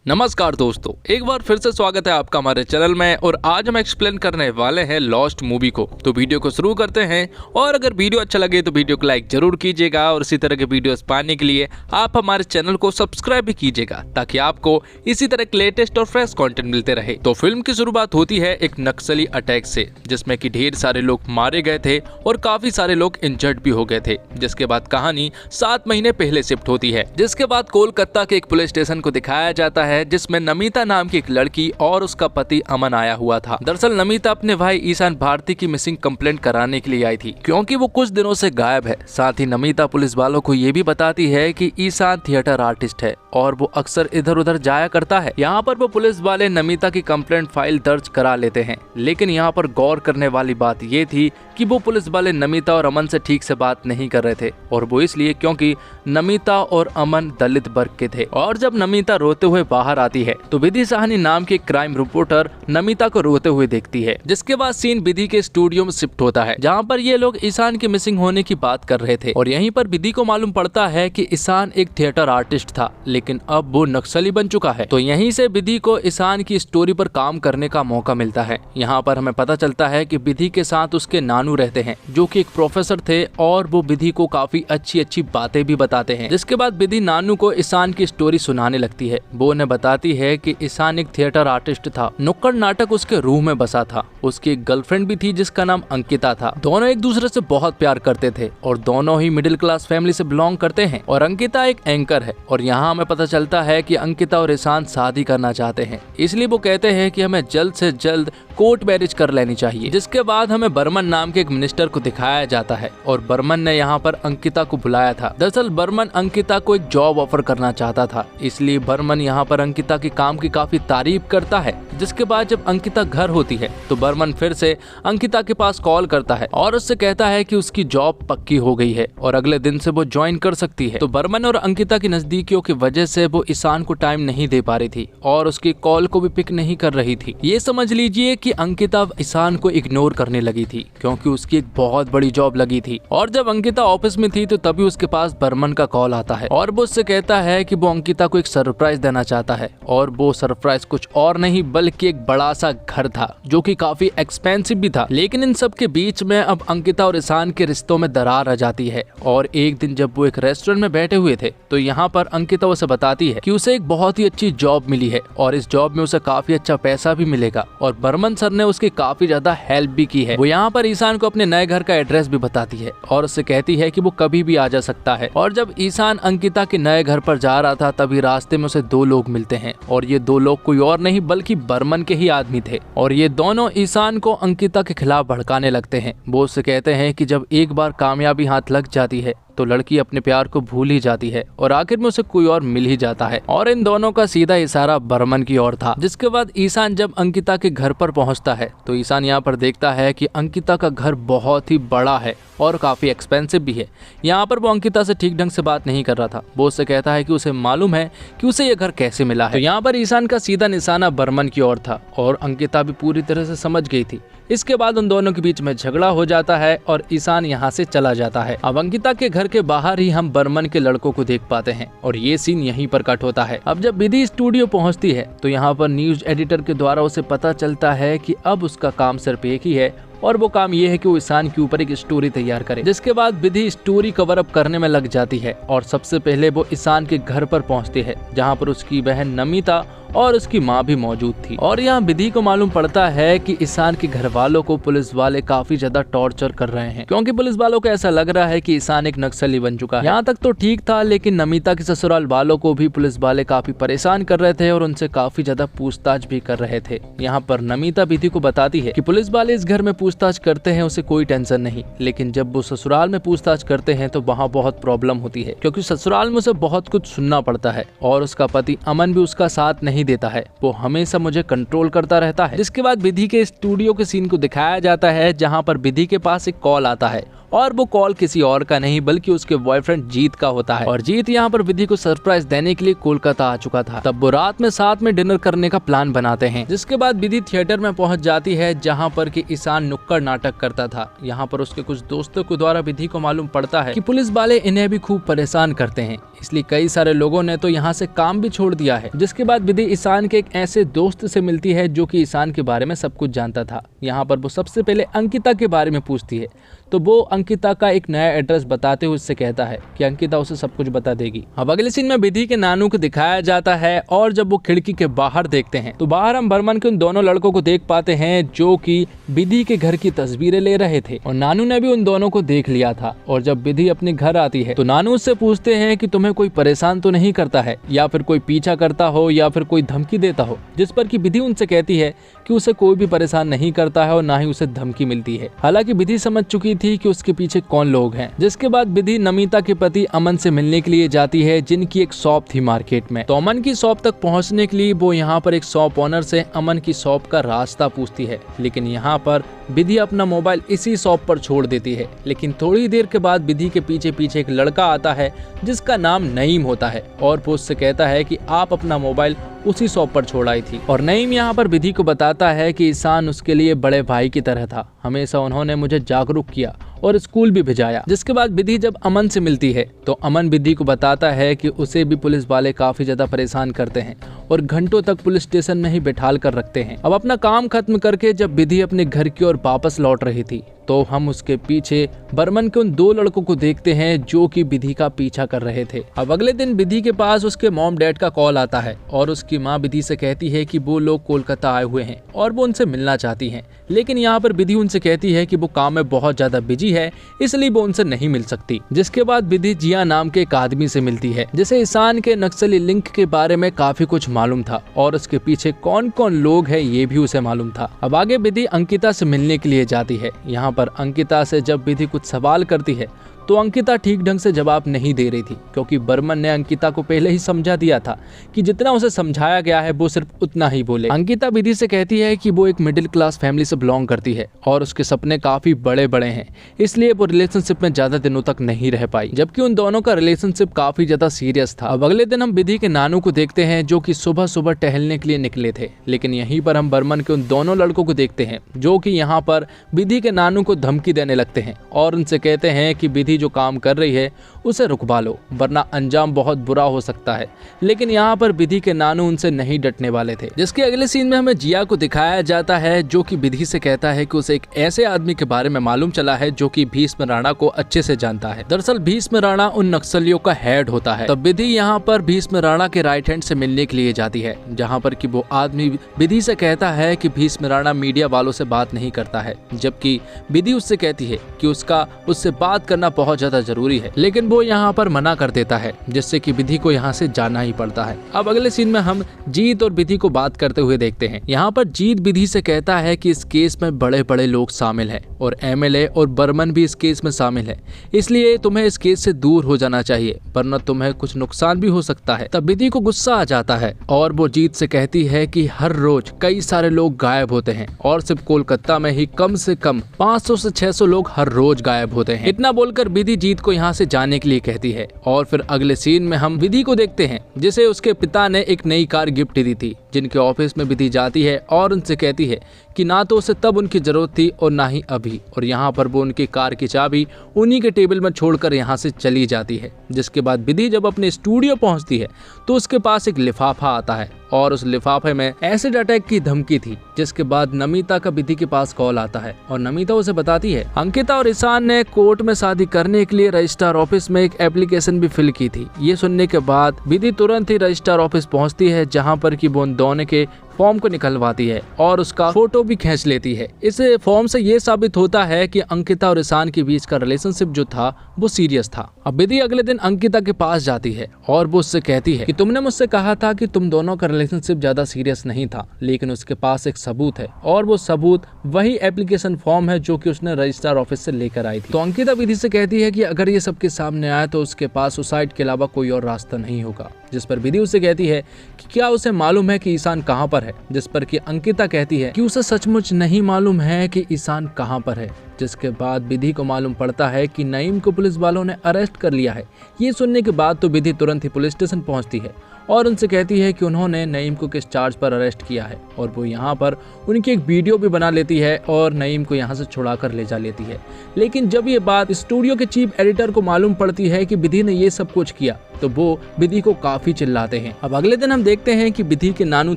नमस्कार दोस्तों, एक बार फिर से स्वागत है आपका हमारे चैनल में। और आज हम एक्सप्लेन करने वाले हैं लॉस्ट मूवी को। तो वीडियो को शुरू करते हैं। और अगर वीडियो अच्छा लगे तो वीडियो को लाइक जरूर कीजिएगा और इसी तरह के वीडियोस पाने के लिए आप हमारे चैनल को सब्सक्राइब भी कीजिएगा ताकि आपको इसी तरह के लेटेस्ट और फ्रेश कंटेंट मिलते रहे। तो फिल्म की शुरुआत होती है एक नक्सली अटैक से, जिसमें कि ढेर सारे लोग मारे गए थे और काफी सारे लोग इंजर्ड भी हो गए थे। जिसके बाद कहानी 7 महीने पहले शिफ्ट होती है, जिसके बाद कोलकाता के एक पुलिस स्टेशन को दिखाया जाता है जिसमें नमिता नाम की एक लड़की और उसका पति अमन आया हुआ था। दरअसल नमिता अपने भाई ईशान भारती की मिसिंग कंप्लेंट कराने के लिए आई थी, क्योंकि वो कुछ दिनों से गायब है। साथ ही नमिता पुलिस वालों को ये भी बताती है कि ईशान थिएटर आर्टिस्ट है और वो अक्सर इधर उधर जाया करता है। यहाँ पर वो पुलिस वाले नमिता की कंप्लेंट फाइल दर्ज करा लेते हैं, लेकिन यहाँ पर गौर करने वाली बात ये थी कि वो पुलिस वाले नमिता और अमन से ठीक से बात नहीं कर रहे थे। और वो इसलिए क्योंकि नमिता और अमन दलित वर्ग के थे। और जब नमिता रोते हुए बाहर आती है तो विधि साहनी नाम की क्राइम रिपोर्टर नमिता को रोते हुए देखती है। जिसके बाद सीन विधि के स्टूडियो में शिफ्ट होता है, जहाँ पर ये लोग ईशान के मिसिंग होने की बात कर रहे थे। और यहीं पर विधि को मालूम पड़ता है कि ईशान एक थिएटर आर्टिस्ट था, लेकिन अब वो नक्सली बन चुका है। तो यहीं से विधि को ईशान की स्टोरी पर काम करने का मौका मिलता है। यहाँ पर हमें पता चलता है कि विधि के साथ उसके नानू रहते हैं, जो कि एक प्रोफेसर थे और वो विधि को काफी अच्छी अच्छी बातें भी बताते हैं। जिसके बाद विधि नानू को ईशान की स्टोरी सुनाने लगती है। वो उन्हें बताती है कि ईशान एक थिएटर आर्टिस्ट था, नुक्कड़ नाटक उसके रूम में बसा था। उसकी एक गर्लफ्रेंड भी थी जिसका नाम अंकिता था। दोनों एक दूसरे से बहुत प्यार करते थे और दोनों ही मिडिल क्लास फैमिली से बिलोंग करते हैं। और अंकिता एक एंकर है। और यहाँ हमें पता चलता है कि अंकिता और ईशान शादी करना चाहते हैं, इसलिए वो कहते हैं कि हमें जल्द से जल्द कोर्ट मैरिज कर लेनी चाहिए। जिसके बाद हमें बर्मन नाम के एक मिनिस्टर को दिखाया जाता है और बर्मन ने यहाँ पर अंकिता को बुलाया था। दरअसल बर्मन अंकिता को एक जॉब ऑफर करना चाहता था, इसलिए बर्मन यहाँ पर अंकिता के काम की काफी तारीफ करता है। जिसके बाद जब अंकिता घर होती है तो बर्मन फिर से अंकिता के पास कॉल करता है और उससे कहता है कि उसकी जॉब पक्की हो गई है और अगले दिन से वो ज्वाइन कर सकती है। तो बर्मन और अंकिता की नजदीकियों की वजह से वो ईशान को टाइम नहीं दे पा रही थी और उसकी कॉल को भी पिक नहीं कर रही थी। ये समझ लीजिए कि अंकिता ईशान को इग्नोर करने लगी थी, क्योंकि उसकी एक बहुत बड़ी जॉब लगी थी। और जब अंकिता ऑफिस में थी तो तभी उसके पास बर्मन का कॉल आता है और वो उससे कहता है कि वो अंकिता को एक सरप्राइज देना चाहता है। और वो सरप्राइज कुछ और नहीं बल्कि एक बड़ा सा घर था, जो कि काफी एक्सपेंसिव भी था। लेकिन इन सब के बीच में अब अंकिता और ईशान के रिश्तों में दरार आ जाती है। और एक दिन जब वो एक रेस्टोरेंट में बैठे हुए थे तो यहाँ पर अंकिता उसे बताती है कि उसे एक बहुत ही अच्छी जॉब मिली है और इस जॉब में उसे काफी अच्छा पैसा भी मिलेगा। और बर्मन सर ने उसकी काफी ज्यादा हेल्प भी की है। वो यहाँ पर ईशान को अपने नए घर का एड्रेस भी बताती है और उससे कहती है कि वो कभी भी आ जा सकता है। और जब ईशान अंकिता के नए घर पर जा रहा था तभी रास्ते में उसे 2 लोग मिलते हैं और ये 2 लोग कोई और नहीं बल्कि बर्मन के ही आदमी थे। और ये दोनों ईशान को अंकिता के खिलाफ भड़काने लगते हैं। वो उससे कहते हैं कि जब एक बार कामयाबी हाथ लग जाती है तो लड़की अपने प्यार को भूल ही जाती है और आखिर में उसे कोई और मिल ही जाता है। और इन दोनों का सीधा इशारा बर्मन की ओर था। जिसके बाद ईशान जब अंकिता के घर पर पहुंचता है तो ईशान यहाँ पर देखता है कि अंकिता का घर बहुत ही बड़ा है और काफी एक्सपेंसिव भी है। यहाँ पर वो अंकिता से ठीक ढंग से बात नहीं कर रहा था। वो उससे कहता है कि उसे मालूम है कि उसे ये घर कैसे मिला है। तो यहाँ पर ईशान का सीधा निशाना बर्मन की ओर था और अंकिता भी पूरी तरह से समझ गई थी। इसके बाद उन दोनों के बीच में झगड़ा हो जाता है और ईशान यहाँ से चला जाता है। अब अंकिता के घर के बाहर ही हम बर्मन के लड़कों को देख पाते हैं और ये सीन यहीं पर कट होता है। अब जब विधि स्टूडियो पहुंचती है तो यहाँ पर न्यूज एडिटर के द्वारा उसे पता चलता है कि अब उसका काम सिर्फ एक ही है और वो काम ये है कि वो ईशान के ऊपर एक स्टोरी तैयार करे। जिसके बाद विधि स्टोरी कवर अप करने में लग जाती है और सबसे पहले वो ईशान के घर पर पहुंचती है, जहाँ पर उसकी बहन नमिता और उसकी माँ भी मौजूद थी। और यहाँ विधि को मालूम पड़ता है कि ईशान के घर वालों को पुलिस वाले काफी ज्यादा टॉर्चर कर रहे हैं, क्योंकि पुलिस वालों को ऐसा लग रहा है कि ईशान एक नक्सली बन चुका है। यहाँ तक तो ठीक था, लेकिन नमिता के ससुराल वालों को भी पुलिस वाले काफी परेशान कर रहे थे और उनसे काफी ज्यादा पूछताछ भी कर रहे थे। यहाँ पर नमिता विधि को बताती है कि पुलिस वाले इस घर में पूछताछ करते हैं, उसे कोई टेंशन नहीं, लेकिन जब वो ससुराल में पूछताछ करते हैं तो वहाँ बहुत प्रॉब्लम होती है, क्योंकि ससुराल में उसे बहुत कुछ सुनना पड़ता है। और उसका पति अमन भी उसका साथ नहीं देता है, वो हमेशा मुझे कंट्रोल करता रहता है। जिसके बाद विधि के स्टूडियो के सीन को दिखाया जाता है, जहाँ पर विधि के पास एक कॉल आता है और वो कॉल किसी और का नहीं बल्कि उसके बॉयफ्रेंड जीत का होता है। और जीत यहाँ पर विधि को सरप्राइज देने के लिए कोलकाता आ चुका था। तब वो रात में साथ में डिनर करने का प्लान बनाते हैं, जिसके बाद विधि थिएटर में पहुंच जाती है जहाँ पर कि ईशान नुक्कड़ नाटक करता था। यहाँ पर उसके कुछ दोस्तों के द्वारा विधि को मालूम पड़ता है कि पुलिस वाले इन्हें भी खूब परेशान करते हैं, इसलिए कई सारे लोगों ने तो यहाँ से काम भी छोड़ दिया है। जिसके बाद विधि ईशान के एक ऐसे दोस्त से मिलती है जो कि ईशान के बारे में सब कुछ जानता था। यहाँ पर वो सबसे पहले अंकिता के बारे में पूछती है, तो वो अंकिता का एक नया एड्रेस बताते हुए उससे कहता है कि अंकिता उसे सब कुछ बता देगी। अब अगले सीन में विधि के नानू को दिखाया जाता है और जब वो खिड़की के बाहर देखते हैं तो बाहर हम बर्मन के उन दोनों लड़कों को देख पाते हैं जो कि विधि के घर की तस्वीरें ले रहे थे और नानू ने भी उन दोनों को देख लिया था। और जब विधि अपने घर आती है तो नानू उससे पूछते हैं कि तुम्हें कोई परेशान तो नहीं करता है या फिर कोई पीछा करता हो या फिर कोई धमकी देता हो, जिस पर कि विधि उनसे कहती है कि उसे कोई भी परेशान नहीं करता है और ना ही उसे धमकी मिलती है। हालांकि विधि समझ चुकी थी कि उसके पीछे कौन लोग हैं। जिसके बाद विधि नमिता के पति अमन से मिलने के लिए जाती है जिनकी एक शॉप थी मार्केट में। तो अमन की शॉप तक पहुंचने के लिए वो यहाँ पर एक शॉप ओनर से अमन की शॉप का रास्ता पूछती है, लेकिन यहाँ पर विधि अपना मोबाइल इसी शॉप पर छोड़ देती है। लेकिन थोड़ी देर के बाद विधि के पीछे पीछे एक लड़का आता है जिसका नाम नईम होता है और वो उससे कहता है कि आप अपना मोबाइल उसी शॉप पर छोड़ आई थी। और नईम यहाँ पर विधि को बताता है कि ईशान उसके लिए बड़े भाई की तरह था, हमेशा उन्होंने मुझे जागरूक किया और स्कूल भी भिजाया। जिसके बाद विधि जब अमन से मिलती है तो अमन विधि को बताता है कि उसे भी पुलिस वाले काफी ज्यादा परेशान करते हैं और घंटों तक पुलिस स्टेशन में ही बैठाल कर रखते हैं। अब अपना काम खत्म करके जब विधि अपने घर की ओर वापस लौट रही थी तो हम उसके पीछे बर्मन के उन दो लड़कों को देखते हैं जो कि विधि का पीछा कर रहे थे। अब अगले दिन विधि के पास उसके मॉम डैड का कॉल आता है और उसकी माँ विधि से कहती है कि वो लोग कोलकाता आए हुए हैं और वो उनसे मिलना चाहती हैं। लेकिन यहाँ पर विधि उनसे कहती है कि वो काम में बहुत ज्यादा बिजी है, इसलिए वो उनसे नहीं मिल सकती। जिसके बाद विधि जिया नाम के एक आदमी से मिलती है जिसे ईशान के नक्सली लिंक के बारे में काफी कुछ मालूम था और उसके पीछे कौन कौन लोग हैं ये भी उसे मालूम था। अब आगे विधि अंकिता से मिलने के लिए जाती है। यहाँ पर अंकिता से जब विधि कुछ सवाल करती है तो अंकिता ठीक ढंग से जवाब नहीं दे रही थी, क्योंकि बर्मन ने अंकिता को पहले ही समझा दिया था कि जितना उसे समझाया गया है वो सिर्फ उतना ही बोले। अंकिता विधि से कहती है कि वो एक मिडिल क्लास फैमिली से बिलोंग करती है और उसके सपने काफी बड़े बड़े हैं, इसलिए वो रिलेशनशिप में ज्यादा दिनों तक नहीं रह पाई, जबकि उन दोनों का रिलेशनशिप काफी ज्यादा सीरियस था। अब अगले दिन हम विधि के नानू को देखते हैं जो कि सुबह सुबह टहलने के लिए निकले थे, लेकिन यहीं पर हम बर्मन के उन दोनों लड़कों को देखते हैं जो कि यहाँ पर विधि के नानू को धमकी देने लगते हैं और उनसे कहते हैं कि विधि जो काम कर रही है उसे रुकवा लो वरना अंजाम बहुत बुरा हो सकता है। लेकिन यहाँ पर विधि के नानू उनसे नहीं डटने वाले थे। जिसके अगले सीन में हमें जिया को दिखाया जाता है जो कि विधि से कहता है कि उसे एक ऐसे आदमी के बारे में मालूम चला है जो कि भीष्म राणा को अच्छे से जानता है। दरअसल भीष्म राणा उन नक्सलियों का हेड होता है। तब विधि यहाँ पर भीष्म राणा के राइट हैंड से मिलने के लिए जाती है, जहाँ पर कि वो आदमी विधि से कहता है कि भीष्म राणा मीडिया वालों से बात नहीं करता है, जबकि विधि उससे कहती है कि उससे बात करना बहुत ज्यादा जरूरी है, लेकिन वो यहाँ पर मना कर देता है, जिससे कि विधि को यहाँ से जाना ही पड़ता है। अब अगले सीन में हम जीत और विधि को बात करते हुए देखते हैं। यहाँ पर जीत विधि से कहता है कि इस केस में बड़े बड़े लोग शामिल हैं और एमएलए और बर्मन भी इस केस में शामिल है, इसलिए तुम्हें इस केस से दूर हो जाना चाहिए वरना तुम्हें कुछ नुकसान भी हो सकता है। तब विधि को गुस्सा आ जाता है और वो जीत से कहती है कि हर रोज कई सारे लोग गायब होते हैं और सिर्फ कोलकाता में ही कम से कम 500 से 600 लोग हर रोज गायब होते हैं। इतना बोलकर विधि जीत को यहाँ से जाने के लिए कहती है। और फिर अगले सीन में हम विधि को देखते हैं जिसे उसके पिता ने एक नई कार गिफ्ट दी थी, जिनके ऑफिस में विधि जाती है और उनसे कहती है कि ना तो उसे तब उनकी जरूरत थी और ना ही अभी, और यहाँ पर वो उनकी कार की चाबी उन्हीं के टेबल में छोड़कर यहाँ से चली जाती है। जिसके बाद विधि जब अपने स्टूडियो पहुँचती है तो उसके पास एक लिफाफा आता है और उस लिफाफे में एसिड अटैक की धमकी थी। जिसके बाद नमिता का विधि के पास कॉल आता है और नमिता उसे बताती है अंकिता और ईशान ने कोर्ट में शादी करने के लिए रजिस्ट्रार ऑफिस में एक एप्लीकेशन भी फिल की थी। ये सुनने के बाद विधि तुरंत ही रजिस्ट्रार ऑफिस पहुंचती है, जहां पर कि वो उन दोनों के फॉर्म को निकलवाती है और उसका फोटो भी खींच लेती है। इस फॉर्म से ये साबित होता है कि अंकिता और ईशान के बीच का रिलेशनशिप जो था वो सीरियस था। अब विधि अगले दिन अंकिता के पास जाती है और वो उससे कहती है कि तुमने मुझसे कहा था कि तुम दोनों का रिलेशनशिप ज्यादा सीरियस नहीं था, लेकिन उसके पास एक सबूत है और वो सबूत वही एप्लीकेशन फॉर्म है जो कि उसने रजिस्ट्रार ऑफिस से लेकर आई थी। तो अंकिता विधि से कहती है कि अगर ये सबके सामने आए तो उसके पास सुसाइड के अलावा कोई और रास्ता नहीं होगा। जिस पर विधि उससे कहती है कि क्या उसे मालूम है कि ईशान कहाँ पर है, जिस पर कि अंकिता कहती है कि उसे सचमुच नहीं मालूम है कि ईशान कहाँ पर है। जिसके बाद विधि को मालूम पड़ता है कि नईम को पुलिस वालों ने अरेस्ट कर लिया है। ये सुनने के बाद तो विधि तुरंत ही पुलिस स्टेशन पहुंचती है और उनसे कहती है कि उन्होंने नईम को किस चार्ज पर अरेस्ट किया है, और वो यहाँ पर उनकी एक वीडियो भी बना लेती है और नईम को यहाँ से छुड़ा कर ले जा लेती है। लेकिन जब ये बात स्टूडियो के चीफ एडिटर को मालूम पड़ती है कि विधि ने ये सब कुछ किया, तो वो विधि को काफी चिल्लाते हैं। अब अगले दिन हम देखते हैं कि विधि के नानू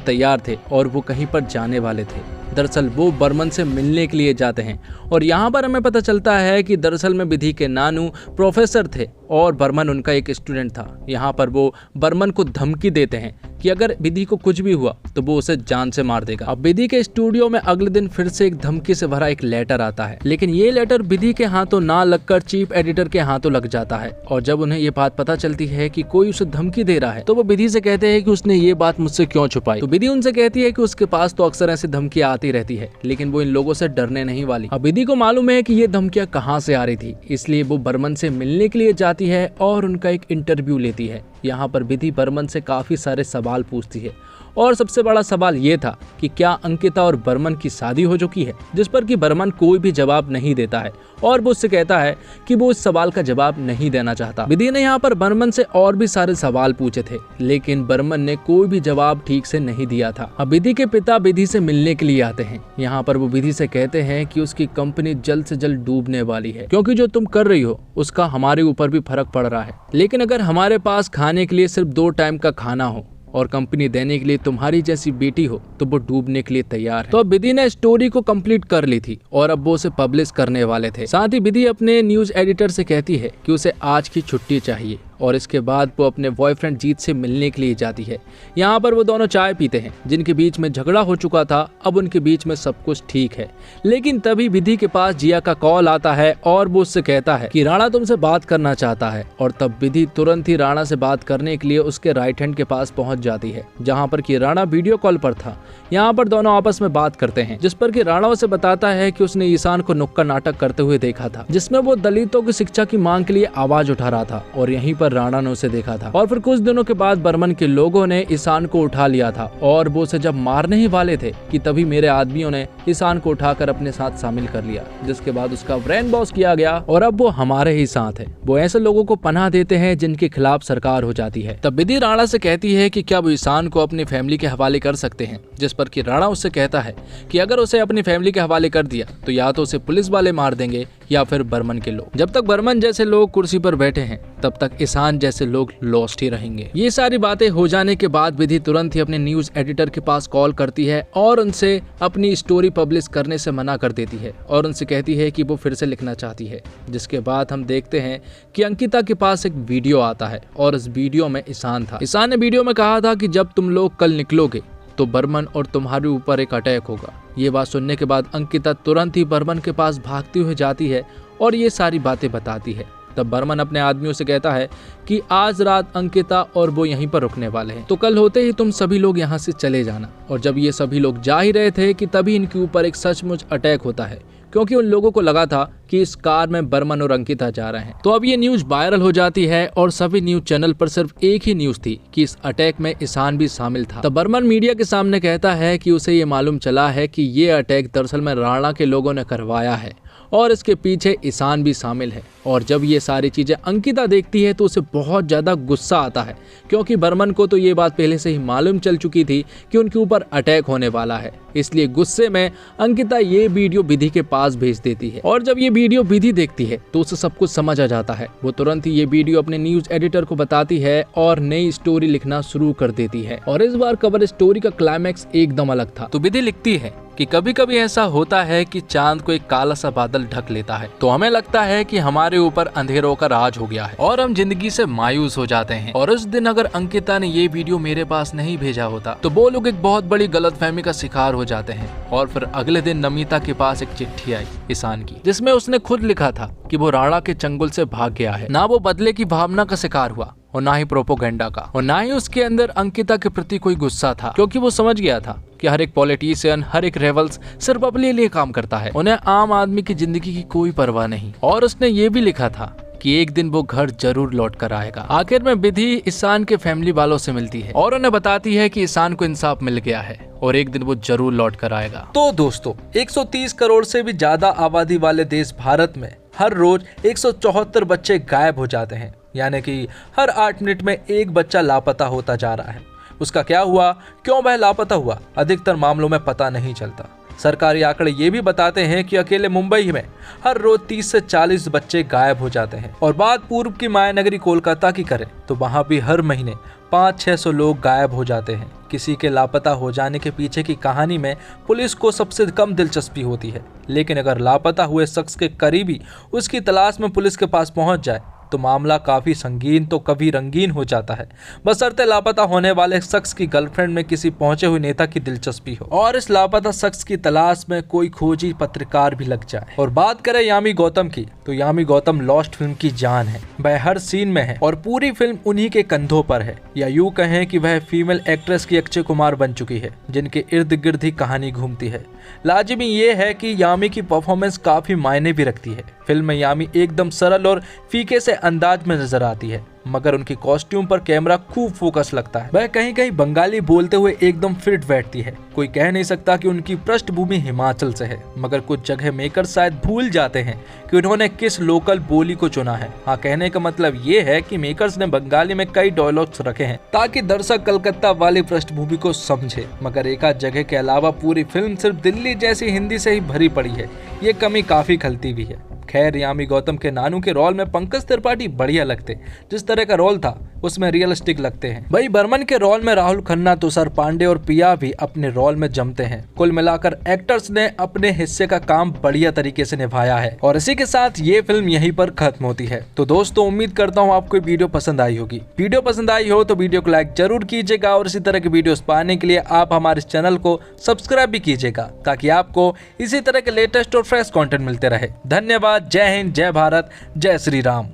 तैयार थे और वो कहीं पर जाने वाले थे। दरअसल वो बर्मन से मिलने के लिए जाते हैं और यहाँ पर हमें पता चलता है कि दरअसल में विधि के नानू प्रोफेसर थे और बर्मन उनका एक स्टूडेंट था। यहाँ पर वो बर्मन को धमकी देते हैं कि अगर विधि को कुछ भी हुआ तो वो उसे जान से मार देगा। अब विधि के स्टूडियो में अगले दिन फिर से एक धमकी से भरा एक लेटर आता है, लेकिन ये लेटर विधि के हाथों ना लगकर चीफ एडिटर के हाथों लग जाता है। और जब उन्हें ये बात पता चलती है कि कोई उसे धमकी दे रहा है, तो वो विधि से कहते हैं कि उसने ये बात मुझसे क्यों छुपाई। तो विधि उनसे कहती है कि उसके पास तो अक्सर ऐसी धमकियां आती रहती है, लेकिन वो इन लोगों से डरने नहीं वाली। अब विधि को मालूम है कि ये धमकियां कहाँ से आ रही थी, इसलिए वो बर्मन से मिलने के लिए जाती है और उनका एक इंटरव्यू लेती है। यहाँ पर विधि बर्मन से काफी सारे सवाल पूछती है और सबसे बड़ा सवाल ये था कि क्या अंकिता और बर्मन की शादी हो चुकी है, जिस पर कि बर्मन कोई भी जवाब नहीं देता है और वो उससे कहता है कि वो इस सवाल का जवाब नहीं देना चाहता। विधि ने यहाँ पर बर्मन से और भी सारे सवाल पूछे थे, लेकिन बर्मन ने कोई भी जवाब ठीक से नहीं दिया था। अब विधि के पिता विधि से मिलने के लिए आते हैं। यहाँ पर वो विधि से कहते हैं कि उसकी कंपनी जल्द से जल्द डूबने वाली है, क्योंकि जो तुम कर रही हो उसका हमारे ऊपर भी फर्क पड़ रहा है। लेकिन अगर हमारे पास खाने के लिए सिर्फ 2 टाइम का खाना हो और कंपनी देने के लिए तुम्हारी जैसी बेटी हो, तो वो डूबने के लिए तैयार है। तो अब विधि ने स्टोरी को कंप्लीट कर ली थी और अब वो उसे पब्लिश करने वाले थे। साथ ही विधि अपने न्यूज एडिटर से कहती है कि उसे आज की छुट्टी चाहिए और इसके बाद वो अपने बॉयफ्रेंड जीत से मिलने के लिए जाती है। यहाँ पर वो दोनों चाय पीते हैं, जिनके बीच में झगड़ा हो चुका था। अब उनके बीच में सब कुछ ठीक है, लेकिन तभी विधि के पास जिया का कॉल आता है और वो उससे कहता है कि राणा तुमसे बात करना चाहता है। और तब विधि तुरंत ही राणा से बात करने के लिए उसके राइट हैंड के पास पहुंच जाती है, जहाँ पर कि राणा वीडियो कॉल पर था। यहाँ पर दोनों आपस में बात करते हैं, जिस पर कि राणा उसे बताता है कि उसने ईशान को नुक्कड़ नाटक करते हुए देखा था, जिसमें वो दलितों की शिक्षा की मांग के लिए आवाज उठा रहा था और यहीं पर राणा ने उसे देखा था। और फिर कुछ दिनों के बाद बर्मन के लोगों ने ईशान को उठा लिया था और वो उसे जब मारने ही वाले थे कि तभी मेरे आदमियों ने ईशान को उठाकर अपने साथ शामिल कर लिया, जिसके बाद उसका ब्रेन वॉश किया गया और अब वो हमारे ही साथ है। वो ऐसे लोगों को पनाह देते हैं जिनके खिलाफ सरकार हो जाती है। तब विधि राणा से कहती है कि क्या वो ईशान को अपनी फैमिली के हवाले कर सकते हैं, जिस पर कि राणा उससे कहता है कि अगर उसे अपनी फैमिली के हवाले कर दिया तो या तो उसे पुलिस वाले मार देंगे या फिर बर्मन के लोग। जब तक बर्मन जैसे लोग कुर्सी पर बैठे हैं तब तक ईशान जैसे लोग लॉस्ट ही रहेंगे। ये सारी बातें हो जाने के बाद विधि तुरंत ही अपने न्यूज एडिटर के पास कॉल करती है और उनसे अपनी स्टोरी पब्लिश करने से मना कर देती है और उनसे कहती है कि वो फिर से लिखना चाहती है। जिसके बाद हम देखते हैं कि अंकिता के पास एक वीडियो आता है और इस वीडियो में ईशान था। ईशान ने वीडियो में कहा था कि जब तुम लोग कल निकलोगे तो बर्मन और तुम्हारे ऊपर एक अटैक होगा। ये बात सुनने के बाद अंकिता तुरंत ही बर्मन के पास भागती हुई जाती है और ये सारी बातें बताती है। तब बर्मन अपने आदमियों से कहता है कि आज रात अंकिता और वो यहीं पर रुकने वाले हैं, तो कल होते ही तुम सभी लोग यहाँ से चले जाना। और जब ये सभी लोग जा ही रहे थे कि तभी इनके ऊपर एक सचमुच अटैक होता है, क्योंकि उन लोगों को लगा था कि इस कार में बर्मन और अंकिता जा रहे हैं। तो अब ये न्यूज वायरल हो जाती है और सभी न्यूज चैनल पर सिर्फ एक ही न्यूज थी कि इस अटैक में ईशान भी शामिल था। तो बर्मन मीडिया के सामने कहता है कि उसे ये मालूम चला है कि ये अटैक दरअसल में राणा के लोगों ने करवाया है और इसके पीछे ईशान भी शामिल है। और जब ये सारी चीजें अंकिता देखती है तो उसे बहुत ज्यादा गुस्सा आता है, क्योंकि बर्मन को तो ये बात पहले से ही मालूम चल चुकी थी कि उनके ऊपर अटैक होने वाला है। इसलिए गुस्से में अंकिता ये वीडियो विधि के पास भेज देती है और जब ये वीडियो विधि देखती है तो उसे सब कुछ समझ आ जाता है। वो तुरंत ही ये वीडियो अपने न्यूज एडिटर को बताती है और नई स्टोरी लिखना शुरू कर देती है। और इस बार कवर स्टोरी का क्लाइमैक्स एकदम अलग था। तो विधि लिखती है कि कभी कभी ऐसा होता है कि चांद को एक काला सा बादल ढक लेता है, तो हमें लगता है कि हमारे ऊपर अंधेरों का राज हो गया है और हम जिंदगी से मायूस हो जाते हैं। और उस दिन अगर अंकिता ने ये वीडियो मेरे पास नहीं भेजा होता तो वो लोग एक बहुत बड़ी गलतफहमी का शिकार हो जाते हैं। और फिर अगले दिन नमिता के पास एक चिट्ठी आई ईशान की, जिसमें उसने खुद लिखा था कि वो राणा के चंगुल से भाग गया है। ना वो बदले की भावना का शिकार हुआ और ना ही प्रोपोगेंडा का, और ना ही उसके अंदर अंकिता के प्रति कोई गुस्सा था, क्योंकि वो समझ गया था कि हर एक पॉलिटिशियन, हर एक रेवल्स सिर्फ अपने लिए काम करता है, उन्हें आम आदमी की जिंदगी की कोई परवाह नहीं। और उसने ये भी लिखा था कि एक दिन वो घर जरूर लौट कर आएगा। आखिर में विधि ईशान के फैमिली वालों से मिलती है और उन्हें बताती है कि ईशान को इंसाफ मिल गया है और एक दिन वो जरूर लौट कर आएगा। तो दोस्तों 130 करोड़ से भी ज्यादा आबादी वाले देश भारत में हर रोज 174 बच्चे गायब हो जाते हैं, यानी कि हर 8 मिनट में एक बच्चा लापता होता जा रहा है। उसका क्या हुआ, क्यों वह लापता हुआ, अधिकतर मामलों में पता नहीं चलता। सरकारी आंकड़े ये भी बताते हैं कि अकेले मुंबई में हर रोज 30 से 40 बच्चे गायब हो जाते हैं। और बात पूर्व की मायानगरी कोलकाता की करें तो वहां भी हर महीने 500-600 लोग गायब हो जाते हैं। किसी के लापता हो जाने के पीछे की कहानी में पुलिस को सबसे कम दिलचस्पी होती है, लेकिन अगर लापता हुए शख्स के करीबी उसकी तलाश में पुलिस के पास पहुंच जाए तो मामला काफी संगीन तो कभी रंगीन हो जाता है, बशर्ते लापता होने वाले शख्स की गर्लफ्रेंड में किसी पहुंचे हुए नेता की दिलचस्पी हो और इस लापता शख्स की तलाश में कोई खोजी पत्रकार भी लग जाए। और बात करें यामी गौतम की तो यामी गौतम लॉस्ट फिल्म की जान है। वह हर सीन में है और पूरी फिल्म उन्हीं के कंधों पर है, या यूं कहें कि वह फीमेल एक्ट्रेस की अक्षय कुमार बन चुकी है, जिनके इर्द गिर्द ही कहानी घूमती है। लाजिमी ये है कि यामी की परफॉर्मेंस काफी मायने भी रखती है। फिल्म में यामी एकदम सरल और फीके से अंदाज में नजर आती है, मगर उनकी कॉस्ट्यूम पर कैमरा खूब फोकस लगता है। वह कहीं कहीं बंगाली बोलते हुए एकदम फिट बैठती है। कोई कह नहीं सकता कि उनकी पृष्ठभूमि हिमाचल से है, मगर कुछ जगह मेकर शायद भूल जाते हैं कि उन्होंने किस लोकल बोली को चुना है। हाँ, कहने का मतलब ये है कि मेकर्स ने बंगाली में कई डायलॉग्स रखे हैं ताकि दर्शक कलकत्ता वाली पृष्ठभूमि को समझे, मगर एक आध जगह के अलावा पूरी फिल्म सिर्फ दिल्ली जैसी हिंदी से ही भरी पड़ी है। ये कमी काफी खलती भी है। खैर, यामी गौतम के नानू के रोल में पंकज त्रिपाठी बढ़िया लगते, जिस तरह का रोल था उसमें रियलिस्टिक लगते हैं। वही बर्मन के रोल में राहुल खन्ना, तुषार पांडे और पिया भी अपने रोल में जमते हैं। कुल मिलाकर एक्टर्स ने अपने हिस्से का काम बढ़िया तरीके से निभाया है और इसी के साथ ये फिल्म यहीं पर खत्म होती है। तो दोस्तों, उम्मीद करता हूँ आपको वीडियो पसंद आई होगी। वीडियो पसंद आई हो तो वीडियो को लाइक जरूर कीजिएगा और इसी तरह के वीडियोस पाने के लिए आप हमारे चैनल को सब्सक्राइब भी कीजिएगा, ताकि आपको इसी तरह के लेटेस्ट और फ्रेश कंटेंट मिलते रहे। धन्यवाद। जय हिंद, जय भारत, जय श्री राम।